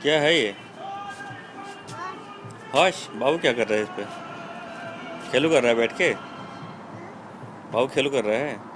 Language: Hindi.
क्या है ये? हर्ष, बाबू क्या कर रहा है इस पे? खेलू कर रहा है बैठ के? बाबू खेलू कर रहा है।